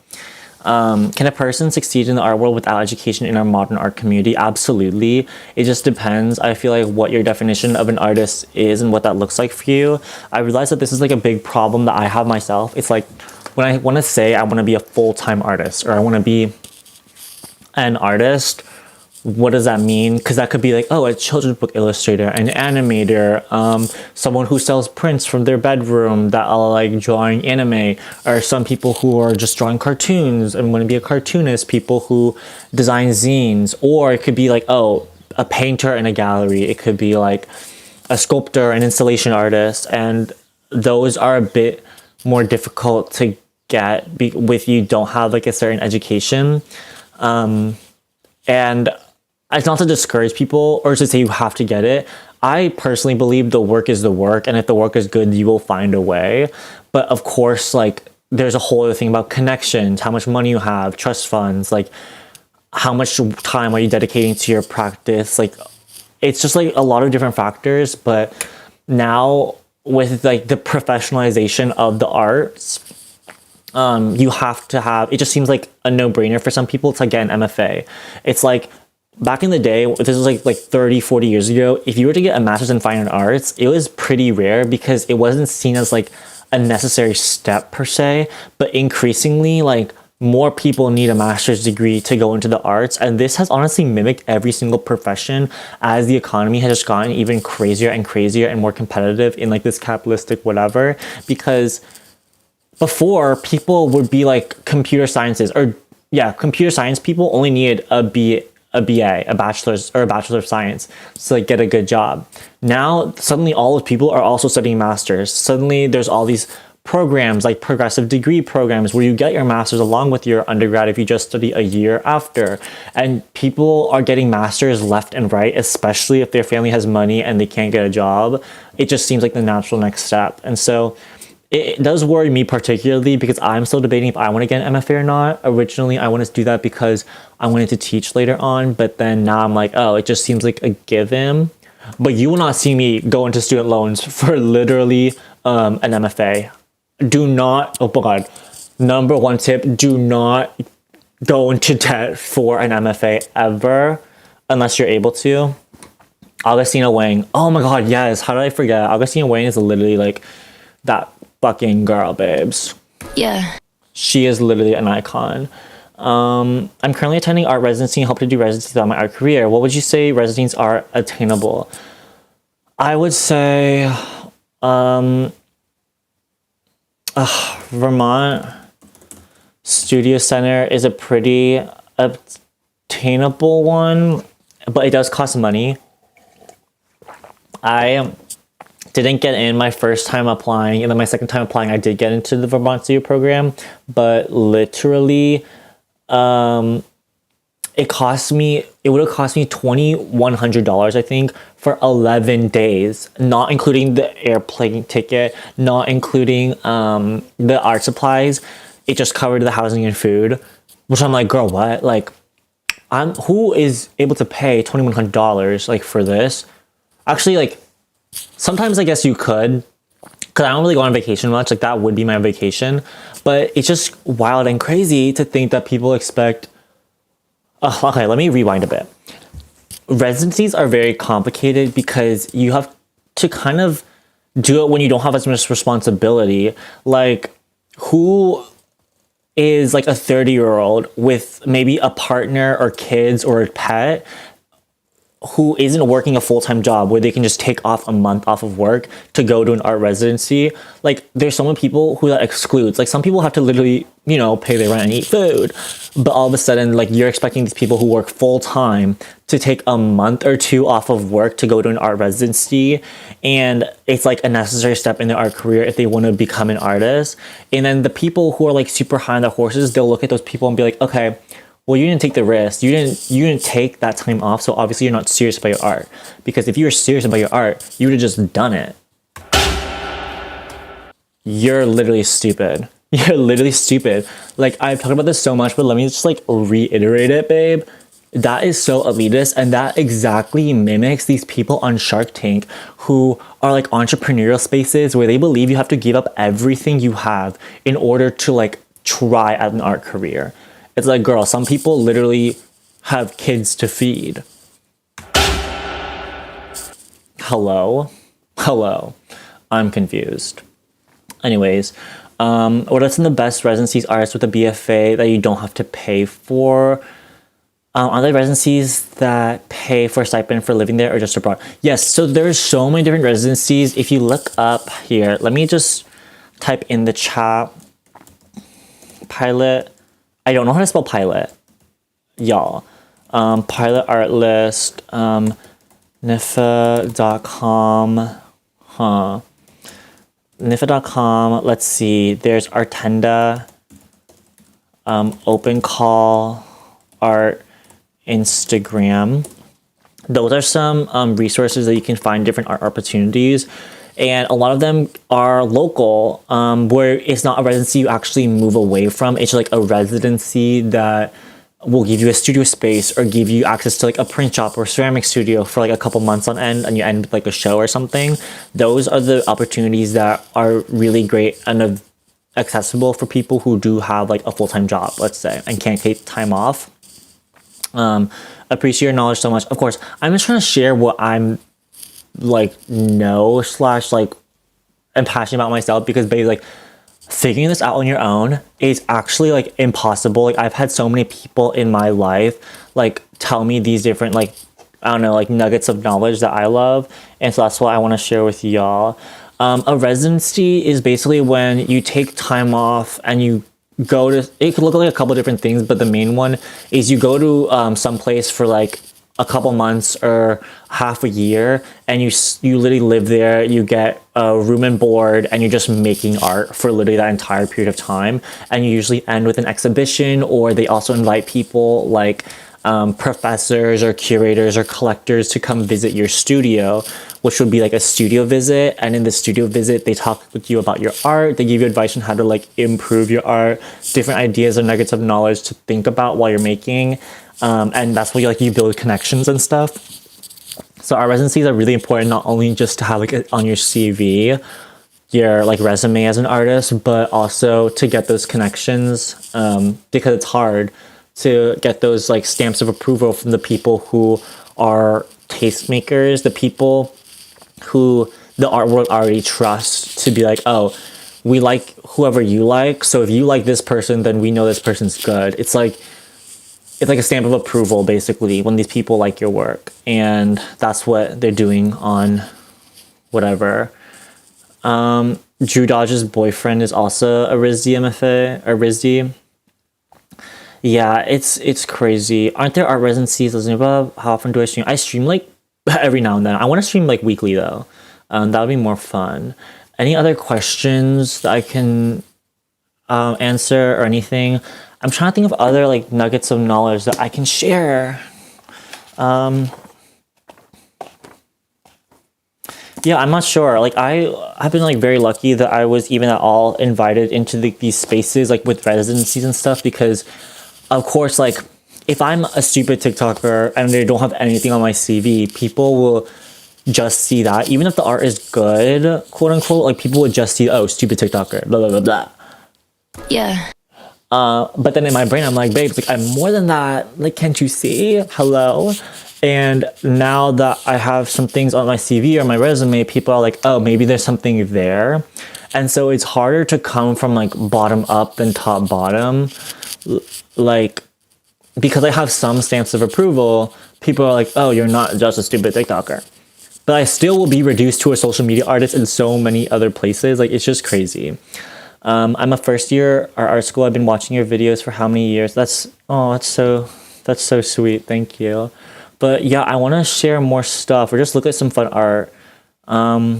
Can a person succeed in the art world without education in our modern art community? Absolutely. It just depends. I feel like what your definition of an artist is and what that looks like for you. I realize that this is like a big problem that I have myself. It's like when I want to say I want to be a full-time artist or I want to be an artist, what does that mean? Because that could be like, oh, a children's book illustrator, an animator, someone who sells prints from their bedroom that are like drawing anime, or some people who are just drawing cartoons and want to be a cartoonist, people who design zines, or it could be like, oh, a painter in a gallery. It could be like a sculptor, an installation artist, and those are a bit more difficult to get with you don't have like a certain education. And it's not to discourage people or to say you have to get it. I personally believe the work is the work, and if the work is good, you will find a way. But of course, like, there's a whole other thing about connections, how much money you have, trust funds, like how much time are you dedicating to your practice? Like, it's just like a lot of different factors. But now with like the professionalization of the arts, you have to have, it just seems like a no-brainer for some people to get an MFA. It's like, back in the day, this was like 30, 40 years ago, if you were to get a master's in fine arts, it was pretty rare because it wasn't seen as like a necessary step per se, but increasingly like more people need a master's degree to go into the arts. And this has honestly mimicked every single profession as the economy has just gotten even crazier and crazier and more competitive in like this capitalistic whatever. Because before, people would be like computer sciences, or yeah, computer science people only needed a BA, a bachelor's or a bachelor of science to like get a good job. Now suddenly all of people are also studying masters. Suddenly there's all these programs like progressive degree programs where you get your master's along with your undergrad if you just study a year after. And people are getting masters left and right, especially if their family has money and they can't get a job. It just seems like the natural next step. And so it does worry me particularly because I'm still debating if I want to get an MFA or not. Originally, I wanted to do that because I wanted to teach later on, but then now I'm like, oh, it just seems like a given. But you will not see me go into student loans for literally an MFA. Do not, oh my God, number one tip, do not go into debt for an MFA ever unless you're able to. Augustina Wang, oh my God, yes, how did I forget? Augustina Wang is literally like that fucking girl, babes. Yeah. She is literally an icon. I'm currently attending art residency and hope to do residency throughout my art career. What would you say residencies are attainable? I would say Vermont Studio Center is a pretty obtainable one, but it does cost money. I didn't get in my first time applying, and then my second time applying, I did get into the Vermont Studio program, but literally, it would have cost me $2,100, I think, for 11 days, not including the airplane ticket, not including the art supplies. It just covered the housing and food, which I'm like, girl, what? Like, who is able to pay $2,100 like for this? Actually, like, sometimes I guess you could, because I don't really go on vacation much. Like, that would be my vacation, but it's just wild and crazy to think that people expect. Okay, let me rewind a bit. Residencies are very complicated because you have to kind of do it when you don't have as much responsibility. Like, who is like a 30-year-old with maybe a partner or kids or a pet who isn't working a full-time job where they can just take off a month off of work to go to an art residency? Like, there's so many people who that excludes. Like, some people have to literally, you know, pay their rent and eat food, but all of a sudden, like, you're expecting these people who work full-time to take a month or two off of work to go to an art residency, and it's like a necessary step in their art career if they want to become an artist. And then the people who are like super high on their horses, they'll look at those people and be like, okay, well, you didn't take the risk. You didn't take that time off. So obviously you're not serious about your art. Because if you were serious about your art, you would have just done it. You're literally stupid. You're literally stupid. Like, I've talked about this so much, but let me just like reiterate it, babe. That is so elitist, and that exactly mimics these people on Shark Tank who are like entrepreneurial spaces where they believe you have to give up everything you have in order to like try at an art career. It's like, girl, some people literally have kids to feed. Hello? I'm confused. Anyways, what are some of the best residencies artists with a BFA that you don't have to pay for? Are there residencies that pay for a stipend for living there or just abroad? Yes, so there's so many different residencies. If you look up here, let me just type in the chat. Pilot. I don't know how to spell pilot, y'all. Pilot art list, NIFA.com, NIFA.com, let's see, there's Artenda, Open Call, Art, Instagram. Those are some resources that you can find different art opportunities. And a lot of them are local, where it's not a residency you actually move away from. It's like a residency that will give you a studio space or give you access to like a print shop or ceramic studio for like a couple months on end, and you end with like a show or something. Those are the opportunities that are really great and accessible for people who do have like a full-time job, let's say, and can't take time off. Appreciate your knowledge so much. Of course, I'm just trying to share what I'm like I'm passionate about myself, because babe, like figuring this out on your own is actually like impossible. Like I've had so many people in my life like tell me these different like I don't know like nuggets of knowledge that I love, and so that's what I want to share with y'all. A residency is basically when you take time off and you go to, it could look like a couple different things, but the main one is you go to some place for like a couple months or half a year, and you literally live there. You get a room and board, and you're just making art for literally that entire period of time. And you usually end with an exhibition, or they also invite people like professors or curators or collectors to come visit your studio, which would be like a studio visit. And in the studio visit, they talk with you about your art. They give you advice on how to like improve your art, different ideas or nuggets of knowledge to think about while you're making. And that's where you build connections and stuff. So our residencies are really important, not only just to have like it on your CV, your like resume as an artist, but also to get those connections, because it's hard to get those like stamps of approval from the people who are tastemakers, the people who the art world already trusts to be like, oh, we like whoever you like. So if you like this person, then we know this person's good. It's like a stamp of approval basically when these people like your work, and that's what they're doing on whatever. Drew Dodge's boyfriend is also a RISD MFA or RISD. Yeah, it's crazy. Aren't there art residencies? How often do I stream? I stream like every now and then. I want to stream like weekly though. That would be more fun. Any other questions that I can answer or anything? I'm trying to think of other like nuggets of knowledge that I can share. Yeah, I'm not sure. Like I've been like very lucky that I was even at all invited into these spaces like with residencies and stuff, because of course, like if I'm a stupid TikToker and they don't have anything on my CV, people will just see that. Even if the art is good, quote unquote, like people would just see, oh, stupid TikToker, blah, blah, blah, blah. Yeah. But then in my brain, I'm like, babes, like I'm more than that. Like, can't you see? Hello. And now that I have some things on my CV or my resume, people are like, oh, maybe there's something there. And so it's harder to come from like bottom up than top bottom. Like, because I have some stamps of approval, people are like, oh, you're not just a stupid TikToker. But I still will be reduced to a social media artist in so many other places. Like, it's just crazy. I'm a first year at art school. I've been watching your videos for how many years? That's so sweet. Thank you. But yeah, I want to share more stuff or just look at some fun art. Yeah,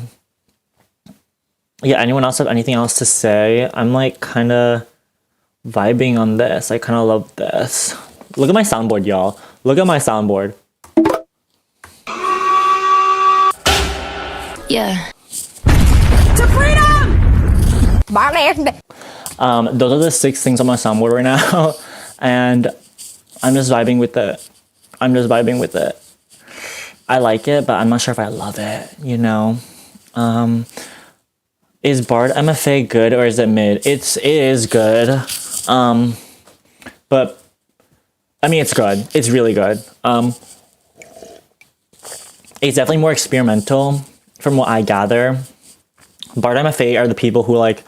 anyone else have anything else to say? I'm like kind of vibing on this. I kind of love this. Look at my soundboard, y'all. Look at my soundboard. Yeah. To freedom! Those are the 6 things on my soundboard right now. And I'm just vibing with it. I like it, but I'm not sure if I love it, you know? Is Bard MFA good or is it mid? It is good. But I mean, it's good. It's really good. It's definitely more experimental from what I gather. Bard MFA are the people who like,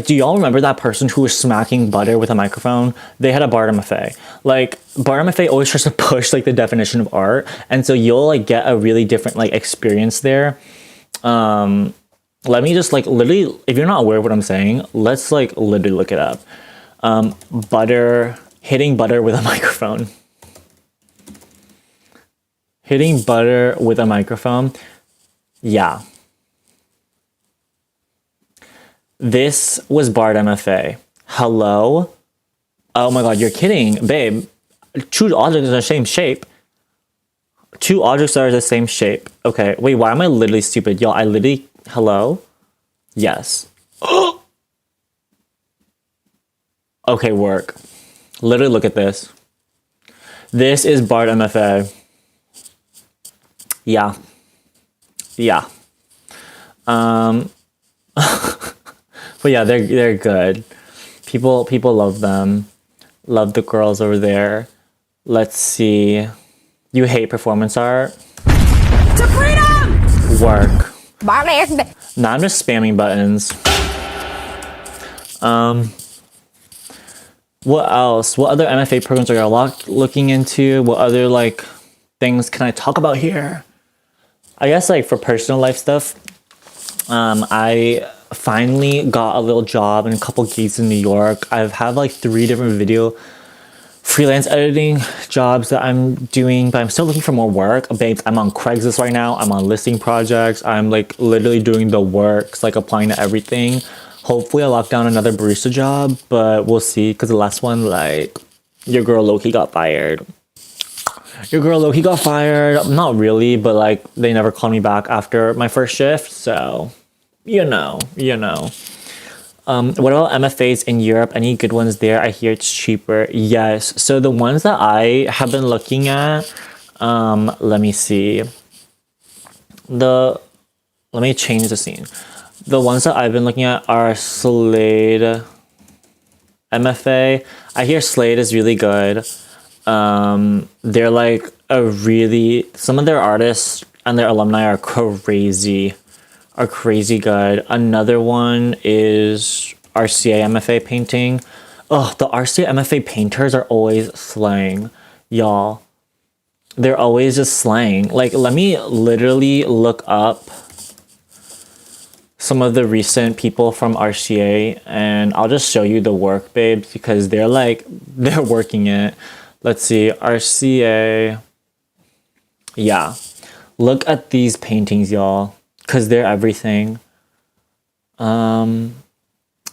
do y'all remember that person who was smacking butter with a microphone? They had a Bard MFA. Like, Bard MFA always tries to push like the definition of art. And so you'll like get a really different like experience there. Let me just like literally, if you're not aware of what I'm saying, let's like literally look it up. Hitting butter with a microphone. Hitting butter with a microphone. Yeah. This was Bard MFA. Hello? Oh my god, you're kidding, babe. 2 objects are the same shape. 2 objects are the same shape. Okay, wait, why am I literally stupid? Y'all, I literally... Hello? Yes. Okay, work. Literally look at this. This is Bard MFA. Yeah. Yeah. But yeah, they're good. People love them. Love the girls over there. Let's see. You hate performance art? To freedom! Work. Now I'm just spamming buttons. What else? What other MFA programs are y'all looking into? What other like things can I talk about here? I guess like for personal life stuff, I finally got a little job and a couple gigs in New York. I've had like 3 different video freelance editing jobs that I'm doing, but I'm still looking for more work. Babes, I'm on Craigslist right now. I'm on listing projects. I'm like literally doing the works, like applying to everything. Hopefully I lock down another barista job, but we'll see, because the last one, like, your girl low-key got fired. Not really, but like they never called me back after my first shift, so you know. What about MFAs in Europe? Any good ones there? I hear it's cheaper. Yes. So the ones that I have been looking at, let me see. Let me change the scene. The ones that I've been looking at are Slade MFA. I hear Slade is really good. They're like some of their artists and their alumni are crazy good. Another one is RCA MFA painting. Oh, the RCA MFA painters are always slaying, y'all. They're always just slaying. Like, let me literally look up some of the recent people from RCA and I'll just show you the work, babes, because they're working it. Let's see, RCA. Yeah. Look at these paintings, y'all, because they're everything. I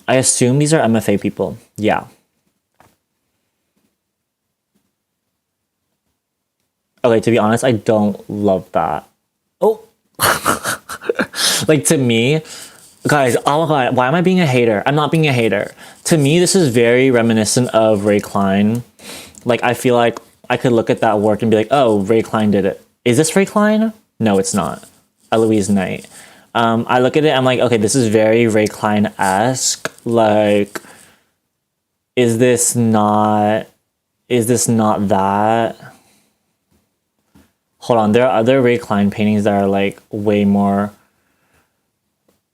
assume these are MFA people. Yeah. Okay, to be honest, I don't love that. Oh. Like, to me, guys, oh my god, why am I being a hater? I'm not being a hater. To me, this is very reminiscent of Ray Klein. Like, I feel like I could look at that work and be like, oh, Ray Klein did it. Is this Ray Klein? No, it's not. Eloise Knight. I look at it, I'm like, okay, this is very Ray Klein-esque. Like, is this not that? Hold on, there are other Ray Klein paintings that are like way more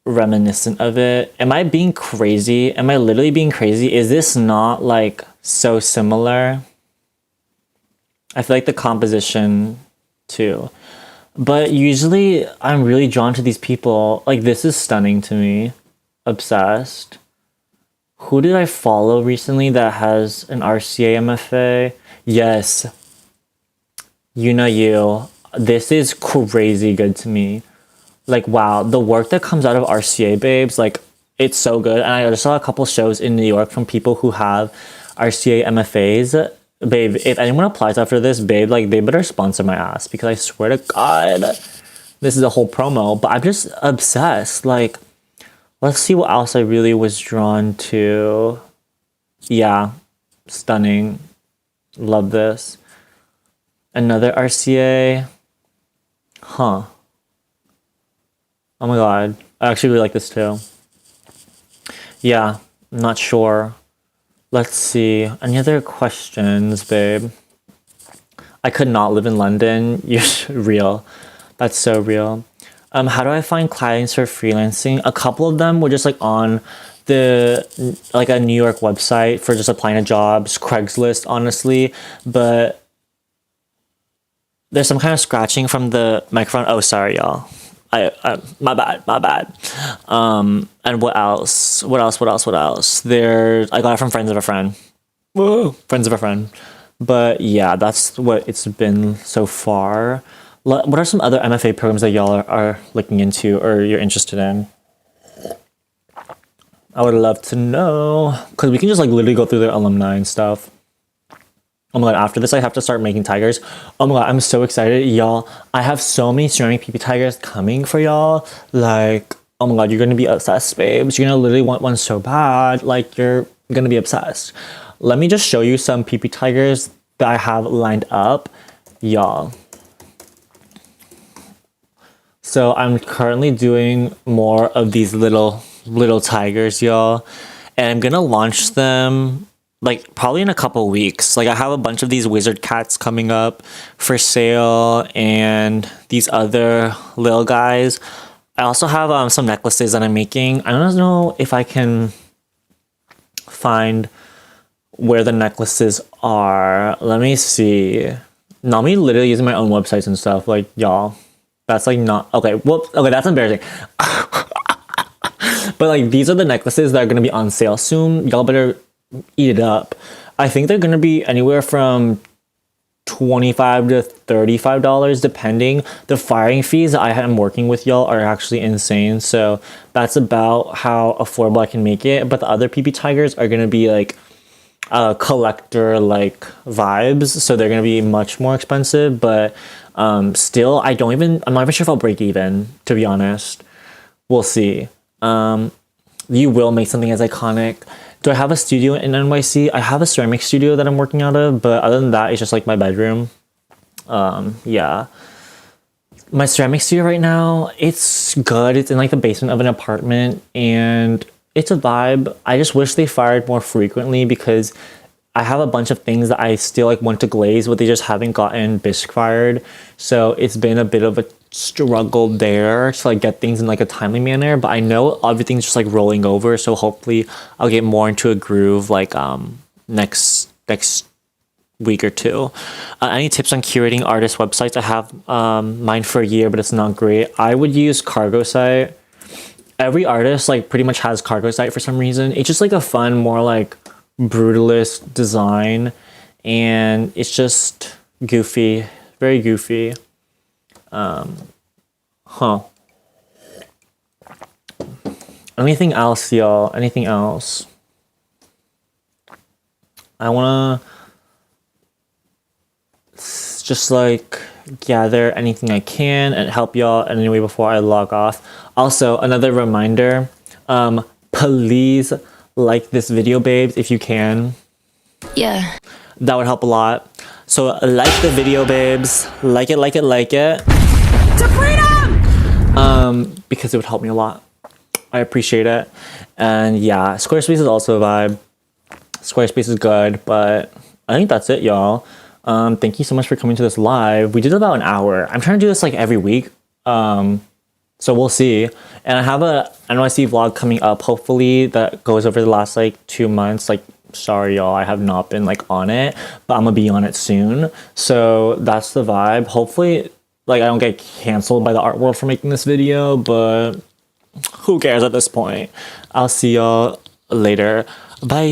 reminiscent of it. Am I being crazy? Am I literally being crazy? Is this not like so similar? I feel like the composition too. But usually I'm really drawn to these people. Like, this is stunning to me. Obsessed. Who did I follow recently that has an RCA MFA? Yes. You. This is crazy good to me. Like, wow, the work that comes out of RCA, babes, like, it's so good. And I just saw a couple shows in New York from people who have RCA MFAs. Babe, if anyone applies after this, babe, like, they better sponsor my ass, because I swear to God, this is a whole promo. But I'm just obsessed. Like, let's see what else I really was drawn to. Yeah, stunning. Love this. Another RCA. Huh. Oh my god. I actually really like this too. Yeah, I'm not sure. Let's see. Any other questions, babe? I could not live in London. You're real. That's so real. How do I find clients for freelancing? A couple of them were just like on like a New York website for just applying to jobs, Craigslist, honestly. But there's some kind of scratching from the microphone. Oh, sorry, y'all. My bad. And what else? I got it from friends of a friend. Whoa, friends of a friend. But yeah, that's what it's been so far. What are some other MFA programs that y'all are looking into or you're interested in? I would love to know, because we can just like literally go through their alumni and stuff. Oh my god, after this I have to start making tigers. Oh my god, I'm so excited, y'all. I have so many ceramic PP tigers coming for y'all. Like, oh my god, you're gonna be obsessed, babes. You're gonna literally want one so bad. Like, you're gonna be obsessed. Let me just show you some PP tigers that I have lined up, y'all. So I'm currently doing more of these little tigers, y'all. And I'm gonna launch them like probably in a couple weeks. Like, I have a bunch of these wizard cats coming up for sale and these other little guys. I also have some necklaces that I'm making. I don't know if I can find where the necklaces are. Let me see. Not me literally using my own websites and stuff. Like, y'all, that's like not okay. Well, okay, that's embarrassing. But like, these are the necklaces that are gonna be on sale soon. Y'all better eat it up. I think they're gonna be anywhere from $25 to $35 depending. The firing fees that I am working with y'all are actually insane, so that's about how affordable I can make it. But the other PP Tigers are gonna be like collector like vibes, so they're gonna be much more expensive, but still I'm not even sure if I'll break even, to be honest. We'll see. You will make something as iconic. Do I have a studio in NYC? I have a ceramic studio that I'm working out of, but other than that, it's just like my bedroom. Yeah. My ceramic studio right now, it's good. It's in like the basement of an apartment and it's a vibe. I just wish they fired more frequently because I have a bunch of things that I still like want to glaze, but they just haven't gotten bisque fired. So it's been a bit of a struggle there to like get things in like a timely manner. But I know everything's just like rolling over, so hopefully I'll get more into a groove like next week or two. Any tips on curating artist websites? I have mine for a year, but it's not great. I would use Cargo Site. Every artist like pretty much has Cargo Site for some reason. It's just like a fun, more like brutalist design, and it's just goofy, very goofy. Anything else, y'all? Anything else? I wanna just like gather anything I can and help y'all anyway before I log off. Also, another reminder, please like this video, babes, if you can. Yeah. That would help a lot. So like the video, babes. Like it. To freedom! Because it would help me a lot. I appreciate it. And yeah, Squarespace is also a vibe. Squarespace is good, but I think that's it, y'all. Thank you so much for coming to this live. We did about an hour. I'm trying to do this like every week. So we'll see. And I have a NYC vlog coming up, hopefully, that goes over the last like 2 months. Like, sorry y'all, I have not been like on it, but I'm gonna be on it soon. So that's the vibe. Hopefully, like I don't get canceled by the art world for making this video, but who cares at this point? I'll see y'all later. Bye.